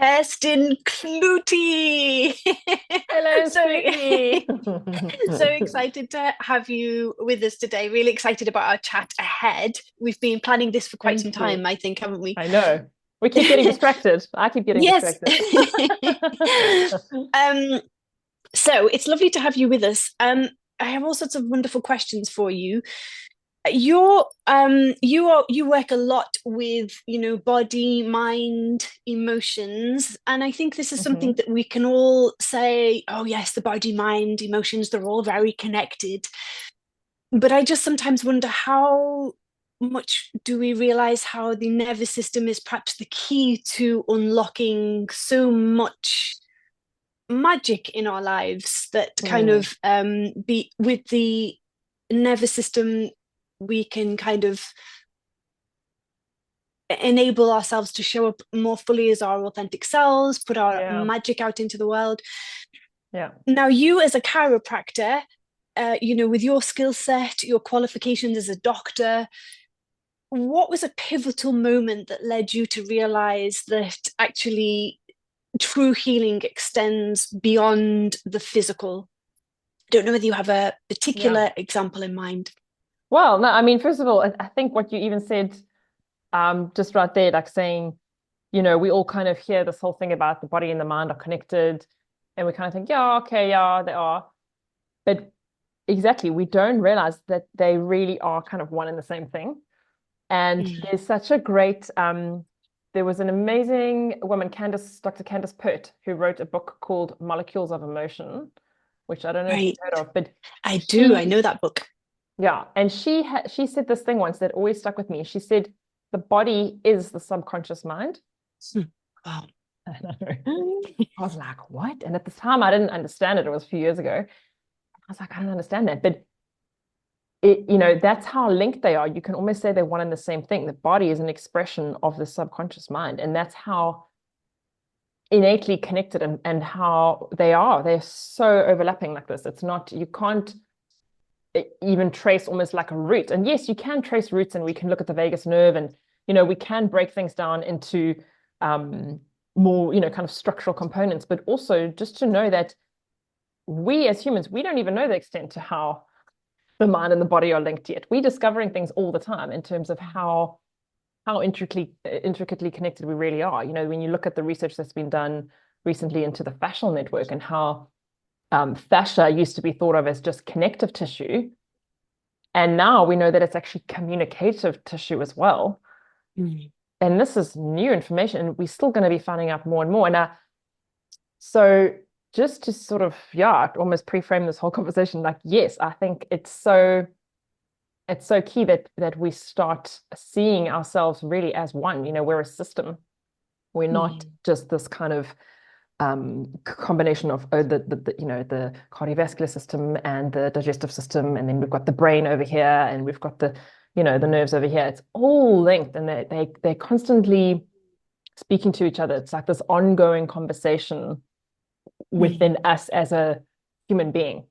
Kirsten Cloete. Hello, so, sweetie. so excited to have you with us today. Really excited about our chat ahead. We've been planning this for quite some Thank you. time, I think, haven't we? I know. We keep getting distracted. I keep getting Yes. distracted. um, so it's lovely to have you with us. I have all sorts of wonderful questions for you. You work a lot with, body, mind, emotions, and I think this is something hmm that we can all say, oh yes, the body, mind, emotions, they're all very connected. But I just sometimes wonder how much do we realize how the nervous system is perhaps the key to unlocking so much magic in our lives, that kind Mm, of be with the nervous system we can kind of enable ourselves to show up more fully as our authentic selves, put our yeah, magic out into the world. yeah. Now, you as a chiropractor, with your skill set, your qualifications as a doctor, what was a pivotal moment that led you to realize that actually true healing extends beyond the physical? Don't know whether you have a Yeah. particular example in mind. Well, no, I mean, first of all, I think what you even said, just right there, like saying, we all kind of hear this whole thing about the body and the mind are connected, and we kind of think, yeah, okay, yeah, they are. But exactly, we don't realize that they really are kind of one and the same thing. And Mm. there's such a great, there was an amazing woman, Dr. Candice Pert, who wrote a book called Molecules of Emotion, which I don't know if you've Right. heard of, but I do. I she, know that book. yeah, and she said this thing once that always stuck with me. She said, the body is the subconscious mind. Hmm. Wow. I know. I was like, what? And at the time, I didn't understand it. It was a few years ago. I was like, I don't understand that. But that's how linked they are. You can almost say they're one and the same thing. The body is an expression of the subconscious mind, and that's how innately connected and how they are. They're so overlapping like this. It's not, you can't even trace almost like a root. And yes, you can trace roots, and we can look at the vagus nerve, and we can break things down into more, kind of structural components, but also just to know that we as humans, we don't even know the extent to how the mind and the body are linked yet. We're discovering things all the time in terms of how intricately connected we really are. When you look at the research that's been done recently into the fascial network, and how fascia used to be thought of as just connective tissue, and now we know that it's actually communicative tissue as well. Mm. And this is new information, and we're still going to be finding out more and more. And so just to sort of, yeah, almost pre-frame this whole conversation, like, yes, I think it's so key that we start seeing ourselves really as one. We're a system. We're not Mm. just this kind of combination of the cardiovascular system and the digestive system, and then we've got the brain over here, and we've got the nerves over here. It's all linked, and they're constantly speaking to each other. It's like this ongoing conversation Mm. within us as a human being.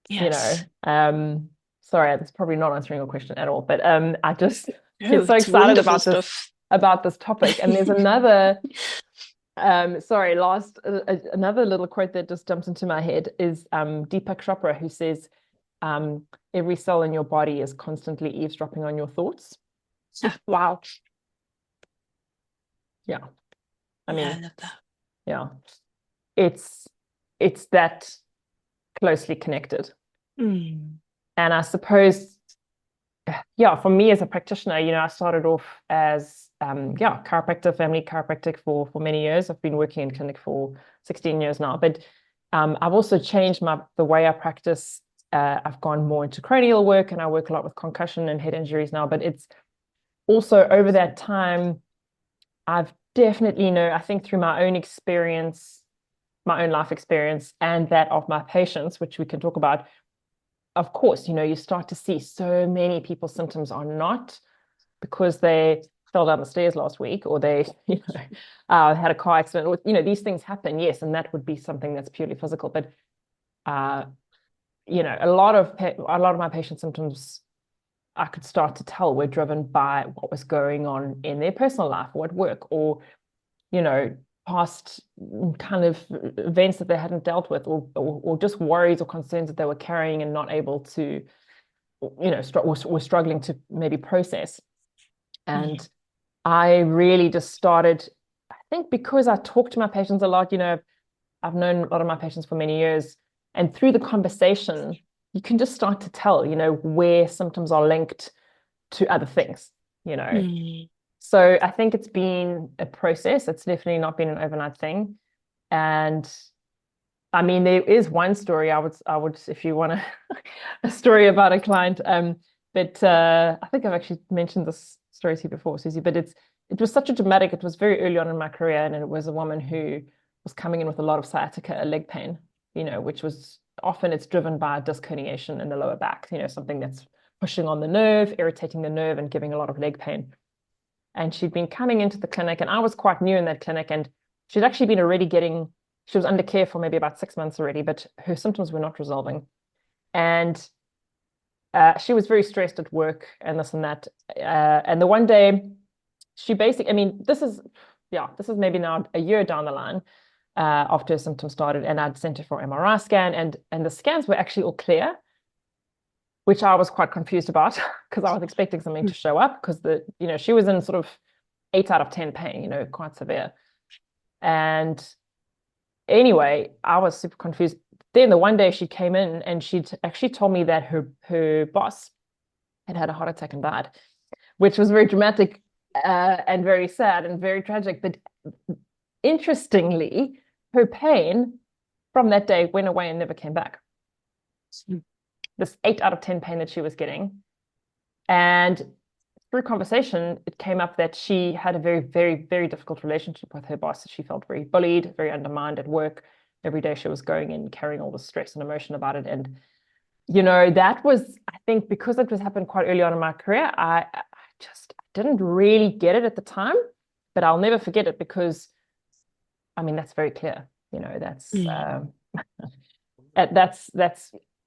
you know Yes. um Sorry, that's probably not answering your question at all, but I just Oh, get so it's excited wonderful about this stuff. topic. And there's another sorry, last another little quote that just jumps into my head is Deepak Chopra, who says, every cell in your body is constantly eavesdropping on your thoughts. Wow. Yeah, I Yeah, I mean, love that. yeah, it's it's that closely connected. Mm. And I suppose, yeah, for me as a practitioner, I started off as chiropractor, family chiropractic for many years. I've been working in clinic for 16 years now, but I've also changed the way I practice. I've gone more into cranial work, and I work a lot with concussion and head injuries now. But it's also over that time, I've definitely, I think through my own experience, my own life experience, and that of my patients, which we can talk about, of course, you start to see so many people's symptoms are not because they fell down the stairs last week, or they, had a car accident, or, these things happen. Yes. And that would be something that's purely physical. But, uh, a lot of my patient symptoms, I could start to tell were driven by what was going on in their personal life or at work, or, you know, past kind of events that they hadn't dealt with, or just worries or concerns that they were carrying and not able to, were struggling to maybe process. And I really just started, I think because I talk to my patients a lot, I've known a lot of my patients for many years, and through the conversation, you can just start to tell, where symptoms are linked to other things, So I think it's been a process. It's definitely not been an overnight thing. And I mean, there is one story I would, if you want a story about a client, but I think I've actually mentioned this story to you before, Susie, but it was such a dramatic, it was very early on in my career, and it was a woman who was coming in with a lot of sciatica, leg pain, which was often it's driven by a disc herniation in the lower back, something that's pushing on the nerve, irritating the nerve, and giving a lot of leg pain. And she'd been coming into the clinic, and I was quite new in that clinic, and she'd actually been already she was under care for maybe about 6 months already, but her symptoms were not resolving. And she was very stressed at work and this and that. And the one day she basically, I mean, this is maybe now a year down the line after her symptoms started, and I'd sent her for MRI scan, and the scans were actually all clear, which I was quite confused about because I was expecting something to show up because she was in sort of 8 out of 10 pain, quite severe. And anyway, I was super confused. Then the one day she came in and she'd actually told me that her boss had a heart attack and died, which was very dramatic and very sad and very tragic. But interestingly, her pain from that day went away and never came back. This 8 out of 10 pain that she was getting. And through conversation, it came up that she had a very, very, very difficult relationship with her boss. She felt very bullied, very undermined at work. Every day she was going in, carrying all the stress and emotion about it. And, that was, I think, because it was happened quite early on in my career, I just didn't really get it at the time, but I'll never forget it because, I mean, that's very clear. That's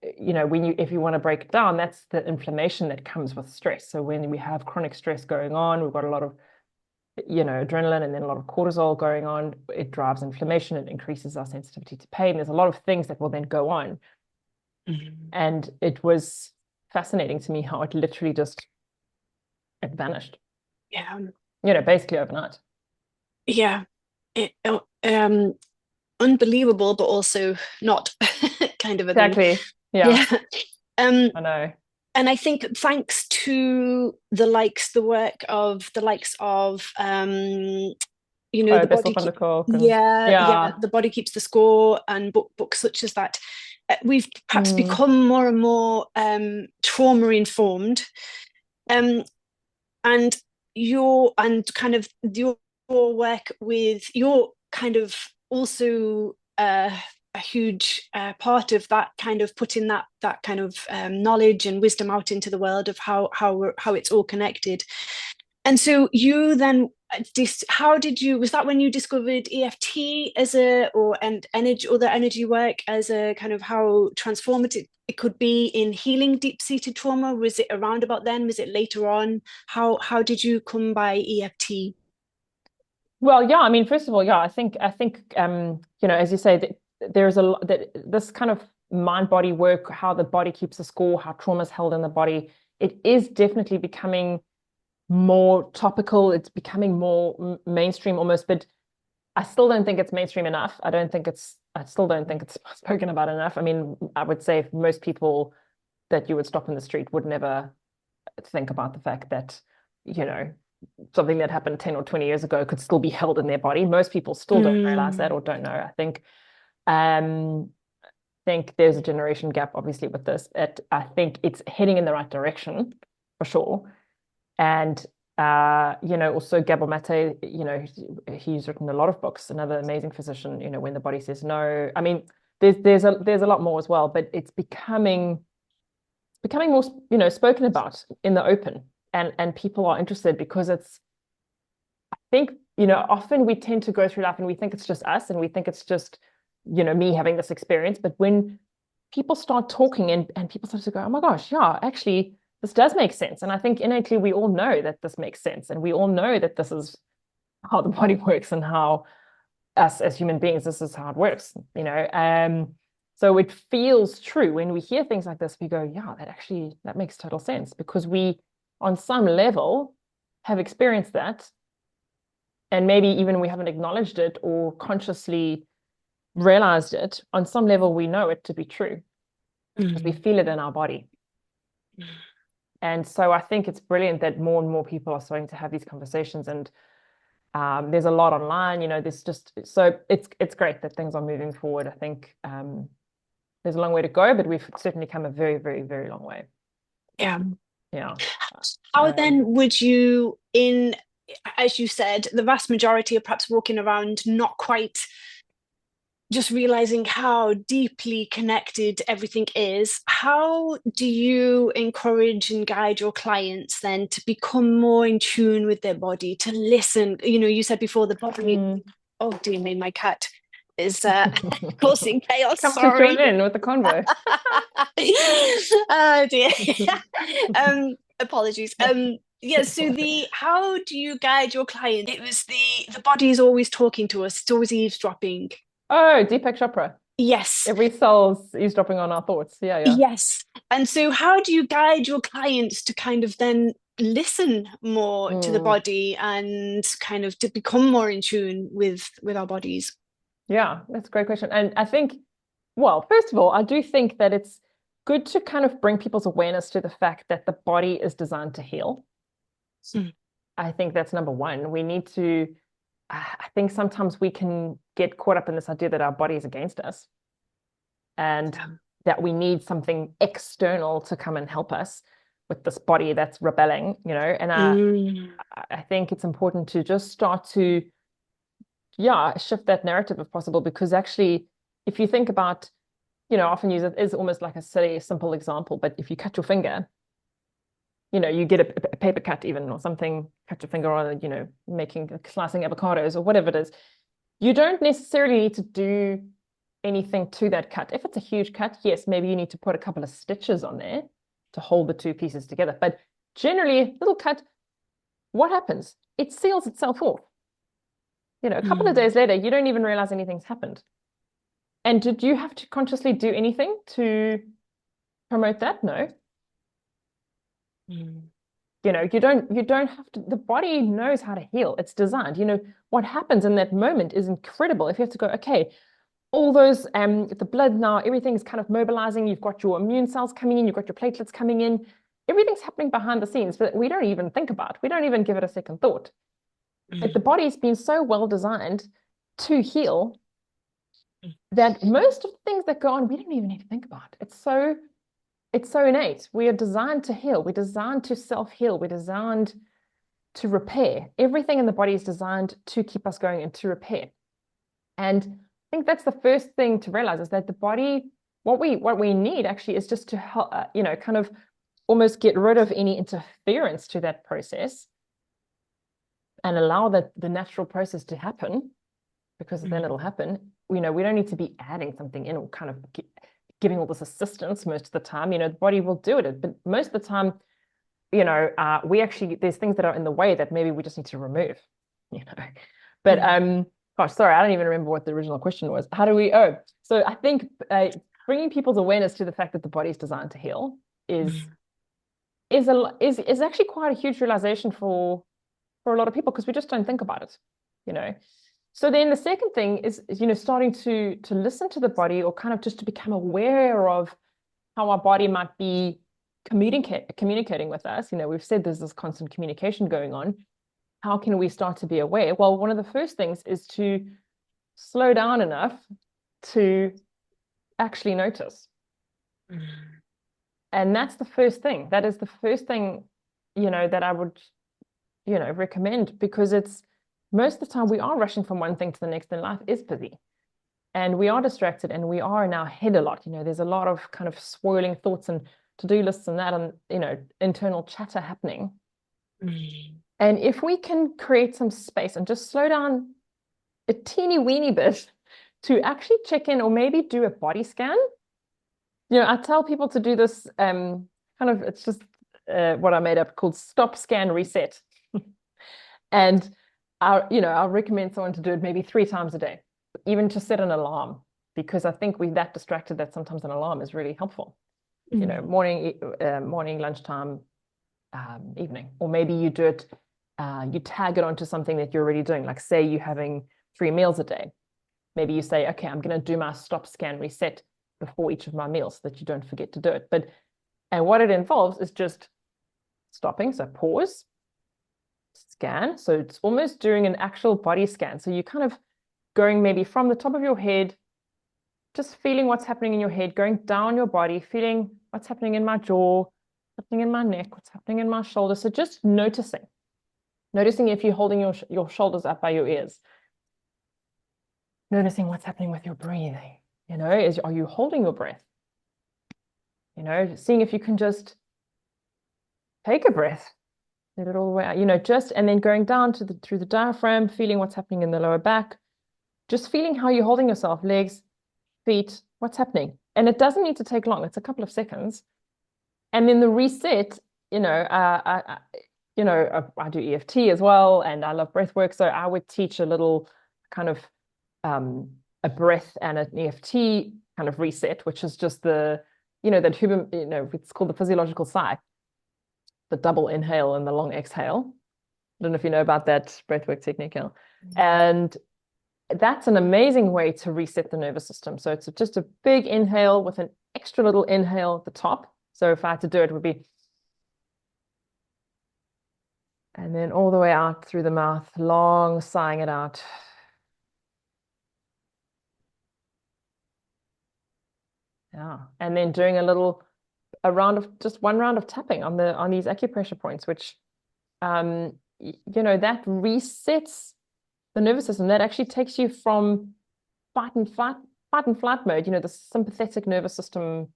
if you want to break it down, that's the inflammation that comes with stress. So when we have chronic stress going on, we've got a lot of, adrenaline and then a lot of cortisol going on. It drives inflammation. It increases our sensitivity to pain. There's a lot of things that will then go on. And it was fascinating to me how it literally just it vanished. Yeah. Basically overnight. Yeah. Unbelievable, but also not kind of a exactly. thing. Yeah. I know. And I think thanks to the work of the likes of the body the body keeps the score, and books such as that, we've perhaps become more and more trauma informed, and your work with your kind of also a huge part of that, kind of putting that kind of knowledge and wisdom out into the world of how it's all connected. And so you then, was that when you discovered EFT as energy work as a kind of how transformative it could be in healing deep-seated trauma? Was it around about then? Was it later on? How did you come by EFT? Well, yeah, I mean, first of all, yeah, I think as you say, that there's this kind of mind-body work, how the body keeps a score, how trauma is held in the body. It is definitely becoming more topical. It's becoming more mainstream almost, but I still don't think it's mainstream enough. I still don't think it's spoken about enough. I mean, I would say most people that you would stop in the street would never think about the fact that, something that happened 10 or 20 years ago could still be held in their body. Most people still don't realize that or don't know. I think there's a generation gap, obviously, with this. I think it's heading in the right direction, for sure. And, also Gabor Mate, he's written a lot of books, another amazing physician, When the Body Says No. I mean, there's a lot more as well, but it's becoming more, spoken about in the open. And people are interested because I think, often we tend to go through life and we think it's just us and we think it's just, me having this experience. But when people start talking and people start to go, oh my gosh, yeah, actually, this does make sense. And I think innately we all know that this makes sense. And we all know that this is how the body works and how us as human beings, this is how it works, you know. So it feels true when we hear things like this. We go, yeah, that makes total sense, because we, on some level, have experienced that, and maybe even we haven't acknowledged it or consciously realized it. On some level, we know it to be true because we feel it in our body. And so I think it's brilliant that more and more people are starting to have these conversations, and there's a lot online, you know, there's just, so it's great that things are moving forward. I think there's a long way to go, but we've certainly come a very, very, very long way. Yeah. Yeah. How then would you, as you said, the vast majority are perhaps walking around not quite just realizing how deeply connected everything is. How do you encourage and guide your clients then to become more in tune with their body, to listen? You know, you said before the body, oh dear me, my cat is causing chaos. Come Sorry. to join in with the convo. Oh dear. Apologies. Yeah, so how do you guide your client? It was the body is always talking to us, it's always eavesdropping. Oh, Deepak Chopra. Yes. Every cell's eavesdropping on our thoughts. Yeah, yeah. Yes. And so how do you guide your clients to kind of then listen more to the body and kind of to become more in tune with our bodies? Yeah, that's a great question. And I think, well, first of all, I do think that it's good to kind of bring people's awareness to the fact that the body is designed to heal. I think that's number one. We need to, I think sometimes we can get caught up in this idea that our body is against us, and that we need something external to come and help us with this body that's rebelling, you know. And I think it's important to just start to, shift that narrative if possible, because actually, if you think about, you know, often use it is almost like a silly, simple example, but if you cut your finger, you know, you get a paper cut even or something, cut your finger on, you know, slicing avocados or whatever it is, you don't necessarily need to do anything to that cut. If it's a huge cut, yes, maybe you need to put a couple of stitches on there to hold the two pieces together. But generally, little cut, what happens? It seals itself off. You know, a couple of days later, you don't even realize anything's happened. And did you have to consciously do anything to promote that? No. You know, you don't have to, the body knows how to heal. It's designed. You know, what happens in that moment is incredible. If you have to go, okay, all those, the blood now, everything's kind of mobilizing. You've got your immune cells coming in, you've got your platelets coming in. Everything's happening behind the scenes, but we don't even think about. We don't even give it a second thought. But the body's been so well designed to heal that most of the things that go on, we don't even need to think about. It's so innate. We are designed to heal. We're designed to self-heal. We're designed to repair. Everything in the body is designed to keep us going and to repair. And I think that's the first thing to realize, is that the body, what we need actually is just to help, you know, kind of almost get rid of any interference to that process and allow the natural process to happen, because then it'll happen. You know, we don't need to be adding something in or kind of giving all this assistance most of the time. You know, the body will do it, but most of the time, you know, there's things that are in the way that maybe we just need to remove, you know. But gosh, sorry, I don't even remember what the original question was. So I think bringing people's awareness to the fact that the body is designed to heal is actually quite a huge realization for a lot of people, because we just don't think about it, you know. So then the second thing is, you know, starting to listen to the body, or kind of just to become aware of how our body might be communicating with us. You know, we've said there's this constant communication going on. How can we start to be aware? Well, one of the first things is to slow down enough to actually notice. And that's the first thing. That is the first thing, you know, that I would, you know, recommend, because it's most of the time we are rushing from one thing to the next, and life is busy and we are distracted and we are in our head a lot. You know, there's a lot of kind of swirling thoughts and to-do lists and that, and, you know, internal chatter happening. And if we can create some space and just slow down a teeny weeny bit to actually check in, or maybe do a body scan. You know, I tell people to do this kind of, it's just what I made up, called stop, scan, reset. And I'll recommend someone to do it maybe 3 times a day, even to set an alarm, because I think we're that distracted that sometimes an alarm is really helpful. Morning, lunchtime, evening, or maybe you do it, you tag it onto something that you're already doing. Like say you're having 3 meals a day. Maybe you say, okay, I'm going to do my stop, scan, reset before each of my meals so that you don't forget to do it. And what it involves is just stopping, so pause, scan. So it's almost doing an actual body scan. So you're kind of going maybe from the top of your head, just feeling what's happening in your head, going down your body, feeling what's happening in my jaw, what's happening in my neck, what's happening in my shoulder. So just noticing if you're holding your shoulders up by your ears, noticing what's happening with your breathing. Are you holding your breath? Seeing if you can just take a breath, let it all the way out, and then going down through the diaphragm, feeling what's happening in the lower back, just feeling how you're holding yourself, legs, feet, what's happening. And it doesn't need to take long. It's a couple of seconds. And then the reset, I do EFT as well, and I love breath work. So I would teach a little kind of a breath and an EFT kind of reset, which is just that human, it's called the physiological sigh, the double inhale and the long exhale. I don't know if you know about that breathwork technique, and that's an amazing way to reset the nervous system. So it's just a big inhale with an extra little inhale at the top. So if I had to do it, it would be, and then all the way out through the mouth, long sighing it out. Yeah, and then doing one round of tapping on these acupressure points, which that resets the nervous system. That actually takes you from fight and flight mode, the sympathetic nervous system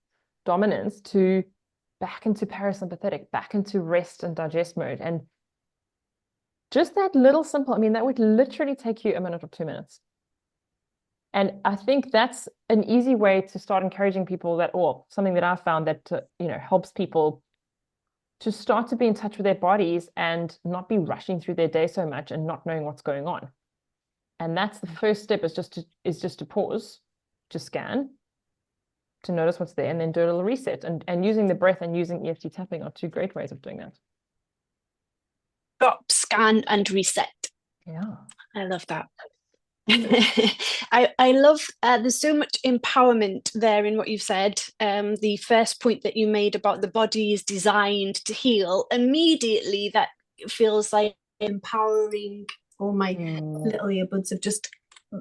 dominance, to back into parasympathetic, back into rest and digest mode. And just that little simple, that would literally take you a minute or 2 minutes. And I think that's an easy way to start encouraging people or something that I've found that, helps people to start to be in touch with their bodies and not be rushing through their day so much and not knowing what's going on. And that's the first step, is just to pause, to scan, to notice what's there, and then do a little reset. And using the breath and using EFT tapping are 2 great ways of doing that. Stop, scan, and reset. Yeah. I love that. I love there's so much empowerment there in what you've said. The first point that you made about the body is designed to heal, immediately that feels like empowering. All my little earbuds have just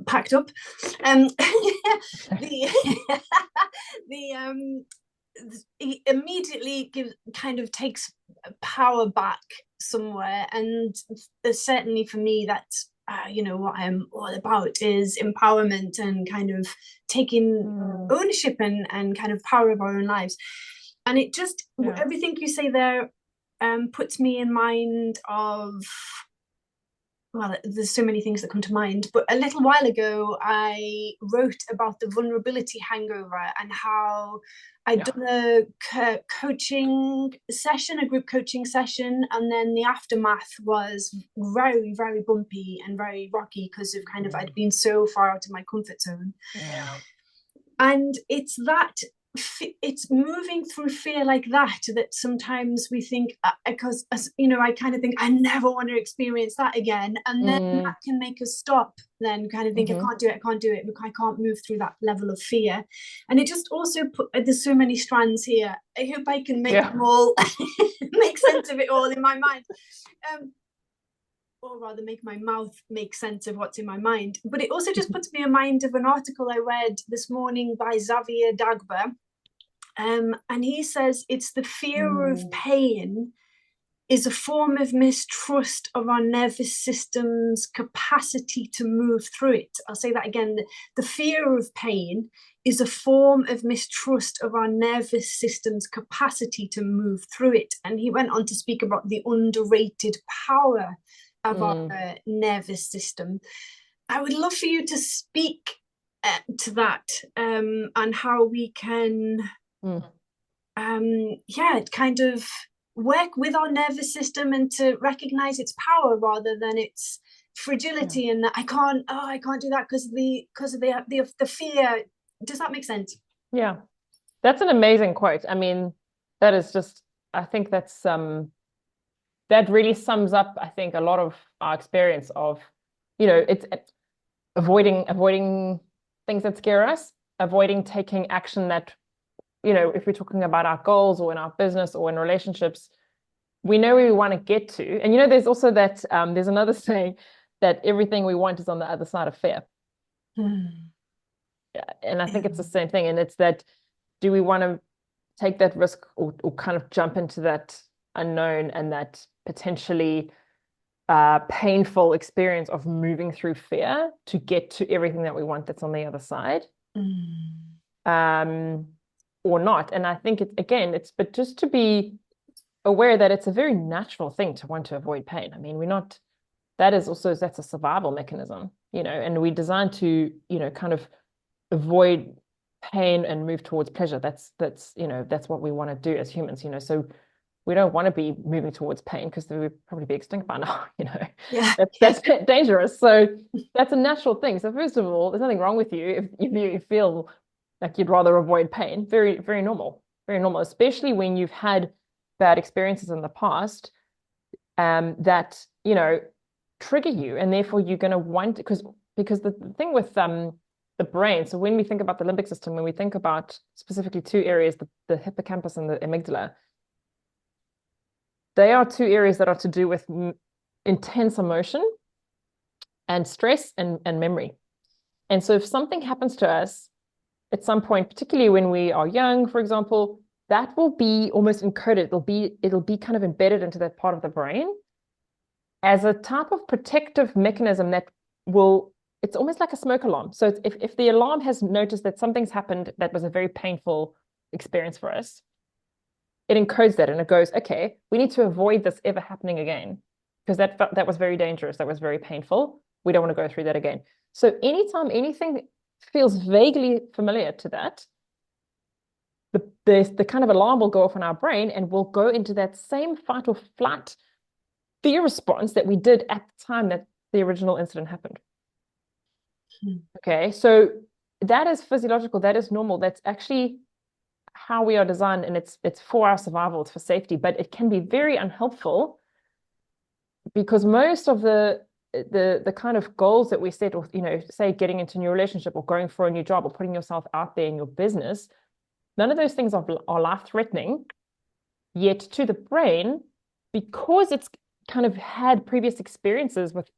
packed up. It immediately takes power back somewhere, and certainly for me that's what I'm all about is empowerment and kind of taking ownership and kind of power of our own lives. And it just everything you say there puts me in mind of, well, there's so many things that come to mind, but a little while ago I wrote about the vulnerability hangover and how I'd done a coaching session, a group coaching session, and then the aftermath was very, very bumpy and very rocky because of I'd been so far out of my comfort zone. Yeah. And it's moving through fear like that sometimes we think, because I kind of think I never want to experience that again, and then that can make us stop, then kind of think I can't do it, I can't move through that level of fear. And it just also there's so many strands here. I hope I can make them all make sense of it all in my mind, or rather make my mouth make sense of what's in my mind. But it also just puts me in mind of an article I read this morning by Xavier Dagba. And he says it's the fear of pain is a form of mistrust of our nervous system's capacity to move through it. I'll say that again. The fear of pain is a form of mistrust of our nervous system's capacity to move through it. And he went on to speak about the underrated power of our nervous system. I would love for you to speak to that, and how we can kind of work with our nervous system and to recognize its power rather than its Yeah. fragility and that I can't do that because of the fear. Does that make sense? Yeah. That's an amazing quote. I mean, that is just, I think that really sums up, I think, a lot of our experience of, it's avoiding things that scare us, avoiding taking action that, if we're talking about our goals or in our business or in relationships, we know where we want to get to. And there's also that there's another saying that everything we want is on the other side of fear. Mm. And I think Yeah. it's the same thing. And it's that, do we want to take that risk or kind of jump into that unknown and that potentially painful experience of moving through fear to get to everything that we want that's on the other side, Mm. um, or not? And I think but just to be aware that it's a very natural thing to want to avoid pain. I mean, that's a survival mechanism, and we're designed to, kind of avoid pain and move towards pleasure. That's what we want to do as humans, so we don't want to be moving towards pain because we'd probably be extinct by now, Yeah. that's dangerous. So that's a natural thing. So first of all, there's nothing wrong with you if you feel like you'd rather avoid pain. Very, very normal. Very normal, especially when you've had bad experiences in the past, that, trigger you, and therefore you're going to want, because the thing with the brain, so when we think about the limbic system, when we think about specifically two areas, the hippocampus and the amygdala, they are two areas that are to do with intense emotion and stress and memory. And so if something happens to us at some point, particularly when we are young, for example, that will be almost encoded. It'll be kind of embedded into that part of the brain as a type of protective mechanism that it's almost like a smoke alarm. So if the alarm has noticed that something's happened that was a very painful experience for us, it encodes that and it goes, okay, we need to avoid this ever happening again because that was very dangerous. That was very painful. We don't want to go through that again. So anytime anything feels vaguely familiar to that, the kind of alarm will go off in our brain and we'll go into that same fight or flight fear response that we did at the time that the original incident happened. Okay, so that is physiological, that is normal, that's actually how we are designed, and it's for our survival, it's for safety, but it can be very unhelpful because most of the kind of goals that we set, or say getting into a new relationship or going for a new job or putting yourself out there in your business, none of those things are life-threatening, yet to the brain, because it's kind of had previous experiences with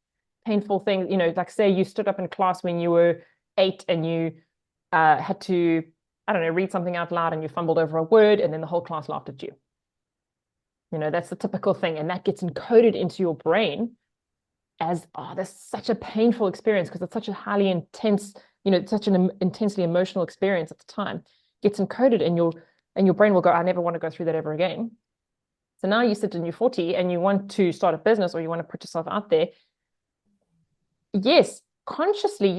painful things, like say you stood up in class when you were 8 and you had to, I don't know, read something out loud and you fumbled over a word and then the whole class laughed at you. That's the typical thing. And that gets encoded into your brain as, oh, that's such a painful experience because it's such a highly intense, such an intensely emotional experience at the time. It gets encoded and your brain will go, I never want to go through that ever again. So now you sit in your 40 and you want to start a business or you want to put yourself out there. Yes, consciously,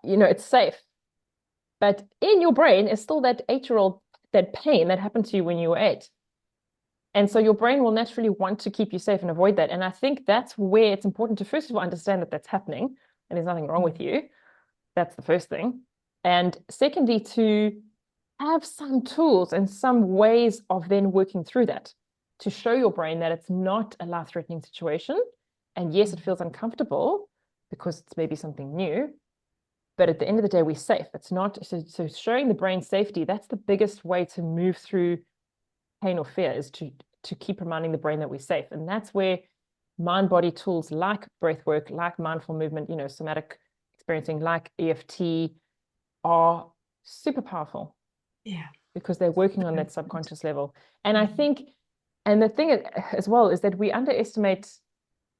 it's safe. But in your brain is still that 8-year-old, that pain that happened to you when you were 8. And so your brain will naturally want to keep you safe and avoid that. And I think that's where it's important to, first of all, understand that that's happening and there's nothing wrong with you. That's the first thing. And secondly, to have some tools and some ways of then working through that to show your brain that it's not a life-threatening situation. And yes, it feels uncomfortable because it's maybe something new, but at the end of the day, we're safe. It's not, so showing the brain safety, that's the biggest way to move through pain or fear, is to keep reminding the brain that we're safe. And that's where mind-body tools like breath work, like mindful movement, somatic experiencing, like EFT are super powerful. Yeah. Because they're working on that subconscious level. And I think, and the thing as well is that we underestimate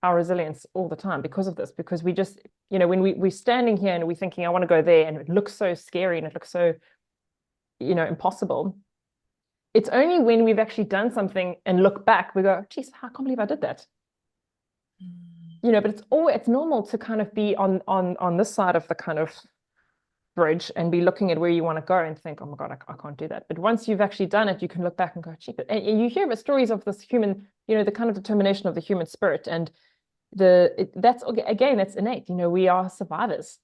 our resilience all the time because of this, because we just, when we're standing here and we're thinking, I want to go there, and it looks so scary and it looks so, impossible. It's only when we've actually done something and look back, we go, geez, I can't believe I did that. But it's normal to kind of be on this side of the kind of bridge and be looking at where you want to go and think, oh my God, I can't do that. But once you've actually done it, you can look back and go, gee, and you hear about stories of this human, the kind of determination of the human spirit. And that's again, that's innate. We are survivors.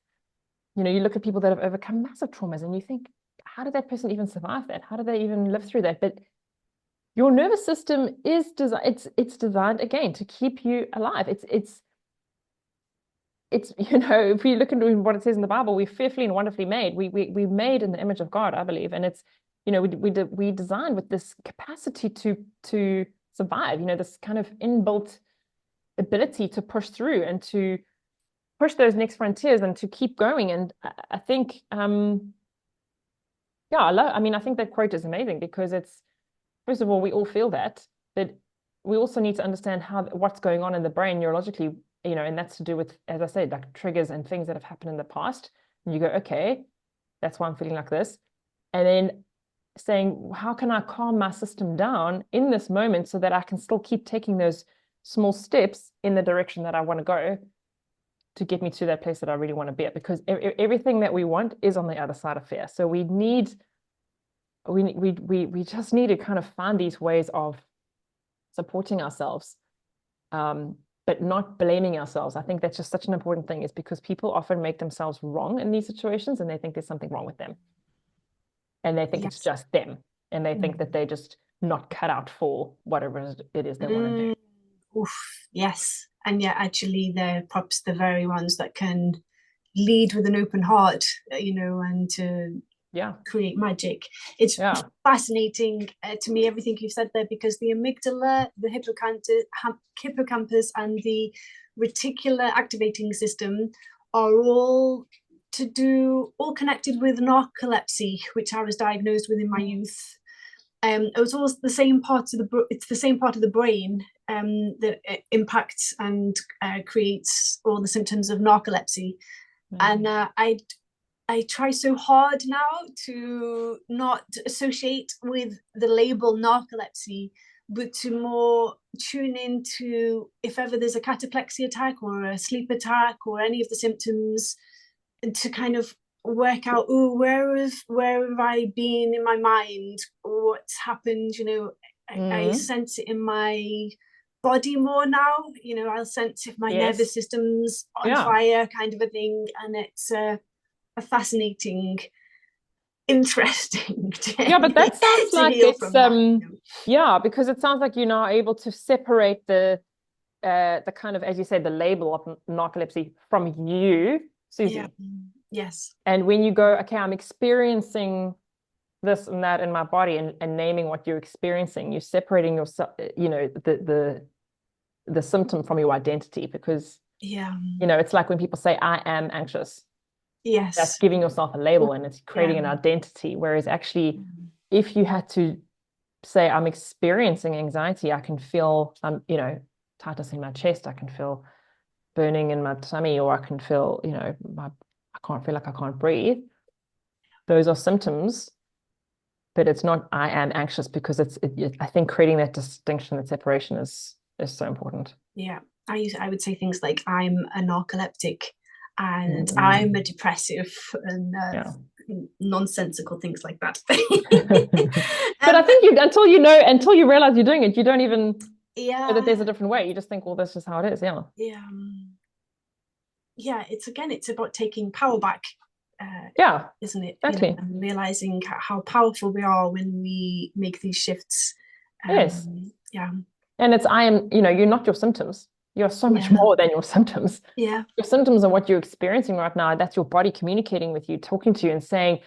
You look at people that have overcome massive traumas and you think, how did that person even survive that? How did they even live through that? But your nervous system is designed, it's designed again to keep you alive. It's if you look into what it says in the Bible, we're fearfully and wonderfully made. We made in the image of God, I believe. And it's, we designed with this capacity to survive, this kind of inbuilt ability to push through and to push those next frontiers and to keep going. And I think, yeah, I think that quote is amazing because it's, first of all, we all feel that, but we also need to understand what's going on in the brain neurologically, and that's to do with, as I said, like triggers and things that have happened in the past. And you go, okay, that's why I'm feeling like this. And then saying, how can I calm my system down in this moment so that I can still keep taking those small steps in the direction that I want to go to get me to that place that I really want to be at? Because everything that we want is on the other side of fear. So we just need to kind of find these ways of supporting ourselves, but not blaming ourselves. I think that's just such an important thing, is because people often make themselves wrong in these situations and they think there's something wrong with them. And they think it's Yes. just them. And they think that they're just not cut out for whatever it is they want to do. Oof, yes. And yet actually they're perhaps the very ones that can lead with an open heart, and to Yeah. create magic. It's fascinating to me, everything you've said there, because the amygdala, the hippocampus, and the reticular activating system are all connected with narcolepsy, which I was diagnosed with in my youth. It was always the same part of it's the same part of the brain that impacts and creates all the symptoms of narcolepsy. And I try so hard now to not associate with the label narcolepsy, but to more tune into if ever there's a cataplexy attack or a sleep attack or any of the symptoms, and to kind of work out, where have I been in my mind? What's happened? I sense it in my body more now. I'll sense if my nervous system's on fire, kind of a thing. And it's a fascinating, interesting but that sounds like it's because it sounds like you're now able to separate the kind of, as you said, the label of narcolepsy from you, Susie. Yes. And when you go, okay, I'm experiencing this and that in my body, and naming what you're experiencing, you're separating yourself, the symptom from your identity, because it's like when people say I am anxious. Yes. That's giving yourself a label and it's creating an identity. Whereas actually, if you had to say I'm experiencing anxiety, I can feel tightness in my chest, I can feel burning in my tummy, or I can feel, I can't feel like I can't breathe. Those are symptoms, but it's not I am anxious, because I think creating that distinction, that separation is so important. Yeah. I would say things like I'm a narcoleptic and I'm a depressive, and nonsensical things like that. But I think until you realize you're doing it, you don't even know that there's a different way. You just think, well, that's just how it is. It's about taking power back, isn't it? Exactly. And realizing how powerful we are when we make these shifts. Yes. And it's you're not your symptoms. You're so much more than your symptoms. Your symptoms are what you're experiencing right now. That's your body communicating with you, talking to you and saying,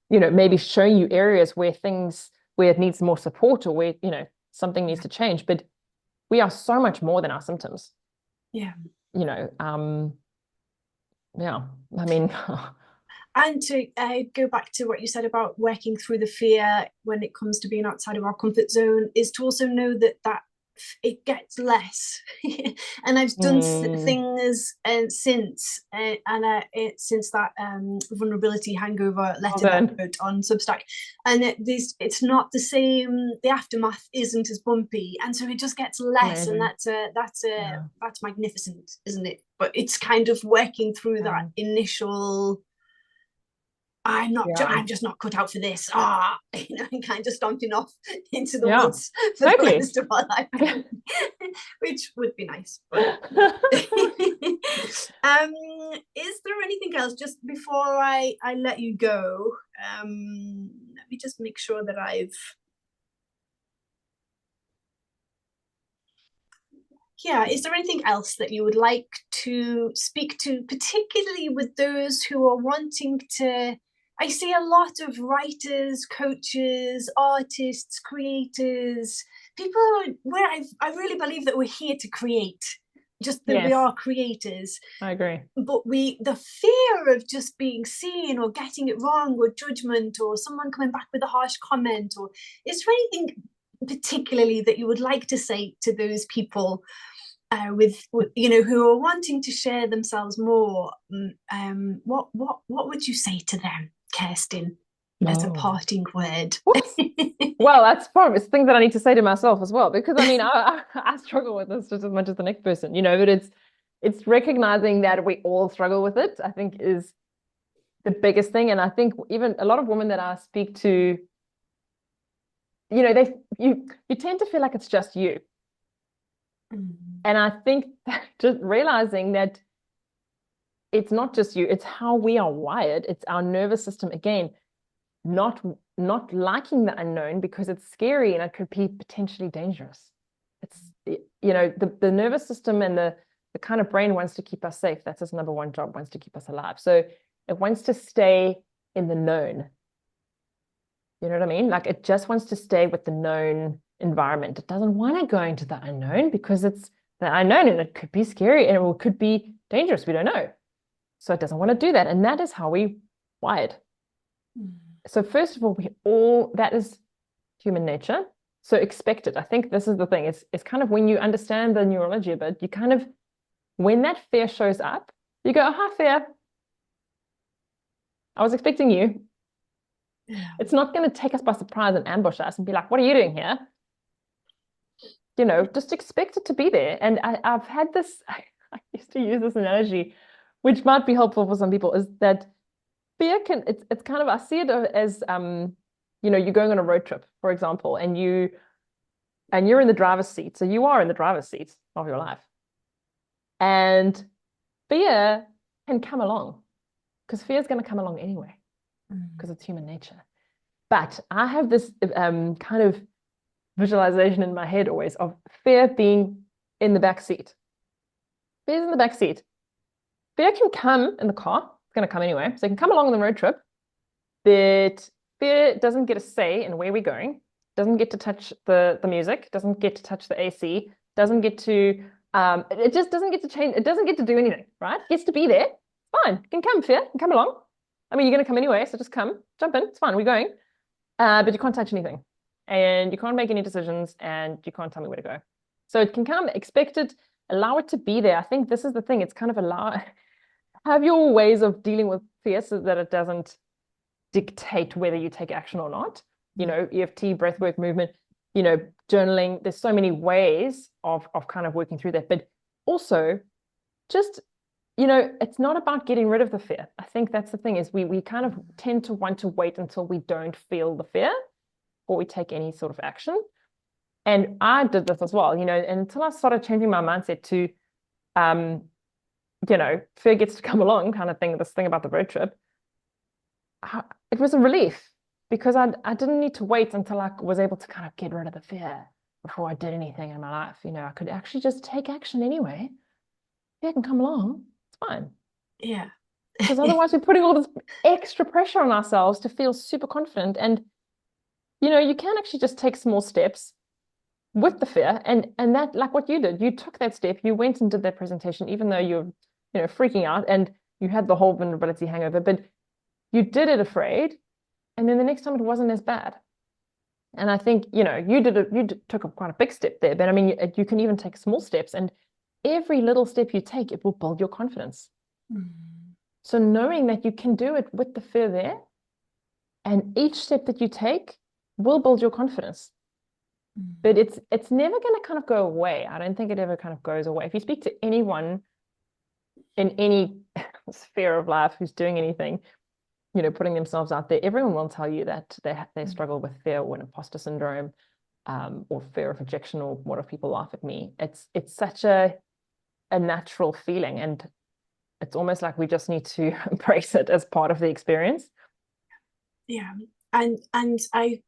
maybe showing you areas where it needs more support, or where, something needs to change. But we are so much more than our symptoms. And to go back to what you said about working through the fear when it comes to being outside of our comfort zone, is to also know that it gets less. And I've done things since since that vulnerability hangover letter that I wrote on Substack, and it's not the same. The aftermath isn't as bumpy, and so it just gets less. Amazing. And that's magnificent, isn't it? But it's kind of working through that initial Yeah. I'm just not cut out for this. And kind of stomping off into the Yeah. woods for the Totally. rest of our life, which would be nice. But is there anything else just before I let you go? Let me just make sure that is there anything else that you would like to speak to, particularly with those who are wanting to? I see a lot of writers, coaches, artists, creators, people where I really believe that we're here to create, just that we Yes, are creators. I agree. But the fear of just being seen or getting it wrong or judgment or someone coming back with a harsh comment, or is there anything particularly that you would like to say to those people with who are wanting to share themselves more? What would you say to them, Kirsten, as a Oh. parting word? Whoops. Well, that's probably it's things that I need to say to myself as well, because I mean, I struggle with this just as much as the next person, but it's recognizing that we all struggle with it, I think is the biggest thing. And I think even a lot of women that I speak to, you tend to feel like it's just you. And I think that just realizing that it's not just you, it's how we are wired, it's our nervous system again, not liking the unknown because it's scary and it could be potentially dangerous. It's the nervous system and the kind of brain wants to keep us safe. That's its number one job, wants to keep us alive. So it wants to stay in the known. You know what I mean? Like it just wants to stay with the known environment. It doesn't want to go into the unknown because it's the unknown and it could be scary and it could be dangerous. We don't know. So it doesn't want to do that. And that is how we wired. So first of all, that is human nature. So expect it. I think this is the thing. It's kind of when you understand the neurology a bit, you kind of, when that fear shows up, you go, oh, hi, fear. I was expecting you. Yeah. It's not going to take us by surprise and ambush us and be like, what are you doing here? Just expect it to be there. And I've had this, I used to use this analogy, which might be helpful for some people, is that fear it's kind of, I see it as you're going on a road trip, for example, and you're in the driver's seat. So you are in the driver's seat of your life. And fear can come along because fear is going to come along anyway because it's human nature. But I have this kind of visualization in my head always of fear being in the back seat. Fear's in the back seat. Fear can come in the car. It's going to come anyway. So it can come along on the road trip. But fear doesn't get a say in where we're going, doesn't get to touch the music, doesn't get to touch the AC, doesn't get to, it just doesn't get to change. It doesn't get to do anything, right? It gets to be there. It's fine. It can come, fear. It can come along. I mean, you're going to come anyway, so just come, jump in. It's fine. We're going. But you can't touch anything. And you can't make any decisions, and you can't tell me where to go. So it can come, expect it, allow it to be there. I think this is the thing. It's kind of have your ways of dealing with fear so that it doesn't dictate whether you take action or not. EFT, breathwork, movement, journaling. There's so many ways of kind of working through that. But also just, it's not about getting rid of the fear. I think that's the thing is we kind of tend to want to wait until we don't feel the fear before we take any sort of action. And I did this as well, and until I started changing my mindset to, fear gets to come along kind of thing, this thing about the road trip, it was a relief because I didn't need to wait until I was able to kind of get rid of the fear before I did anything in my life. I could actually just take action anyway. Fear can come along. It's fine. Yeah. Because otherwise we're putting all this extra pressure on ourselves to feel super confident. And, you can actually just take small steps with the fear. And that, like what you did, you took that step, you went and did that presentation, even though you're, freaking out and you had the whole vulnerability hangover, but you did it afraid. And then the next time it wasn't as bad. And I think, you took quite a big step there, but I mean, you can even take small steps, and every little step you take, it will build your confidence. So knowing that you can do it with the fear there, and each step that you take will build your confidence. But it's never going to kind of go away. I don't think it ever kind of goes away. If you speak to anyone in any sphere of life who's doing anything, putting themselves out there. Everyone will tell you that they struggle with fear or imposter syndrome, or fear of rejection, or what if people laugh at me. It's such a natural feeling, and it's almost like we just need to embrace it as part of the experience. Yeah. And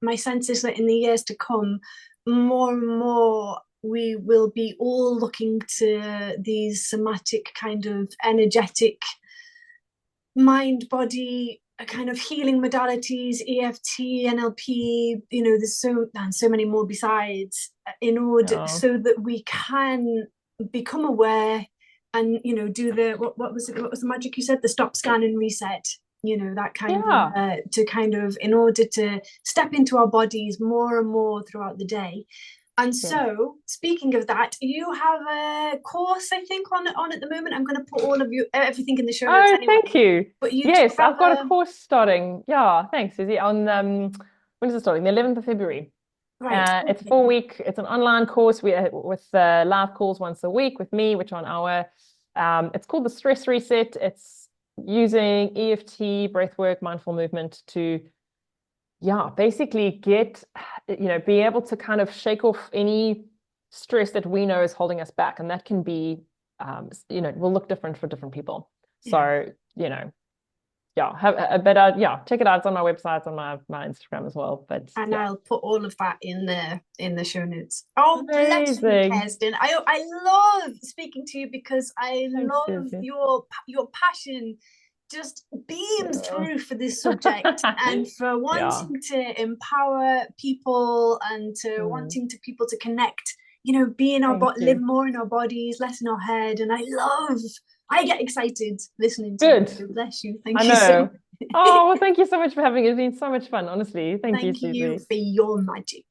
my sense is that in the years to come, more and more we will be all looking to these somatic kind of energetic mind body kind of healing modalities, EFT, NLP, there's so many more besides, in order Yeah. so that we can become aware and do the what was it, what was the magic you said, the stop, scan and reset, that kind of Yeah. to kind of, in order to step into our bodies more and more throughout the day. And Yes. so, speaking of that, you have a course, I think, on at the moment. I'm going to put all of you everything in the show notes Oh, anyway. thank you. But you do Yes, have I've got a course starting. Yeah, thanks, Susie. On when is it starting? The 11th of February. right. It's a Okay. 4 week. It's an online course with live calls once a week with me, which are an hour. It's called the Stress Reset. It's using EFT, breathwork, mindful movement to, yeah, basically be able to kind of shake off any stress that we know is holding us back, and that can be, will look different for different people. Yeah. So, yeah, have a better, yeah, check it out. It's on my website, it's on my Instagram as well. But And yeah, I'll put all of that in the show notes. Oh, bless you, amazing. Kirsten. I love speaking to you because I Thanks, love Susie. your passion just beams Yeah. through for this subject, and for Yeah. wanting to empower people and to Mm. wanting to people to connect, be in our Thank live you. more in our bodies, less in our head. And I get excited listening to you. Good. So bless you. I Thank you so know. much. Oh, well, thank you so much for having it. It's been so much fun, honestly. Thank you, Thank you Susie. for your magic.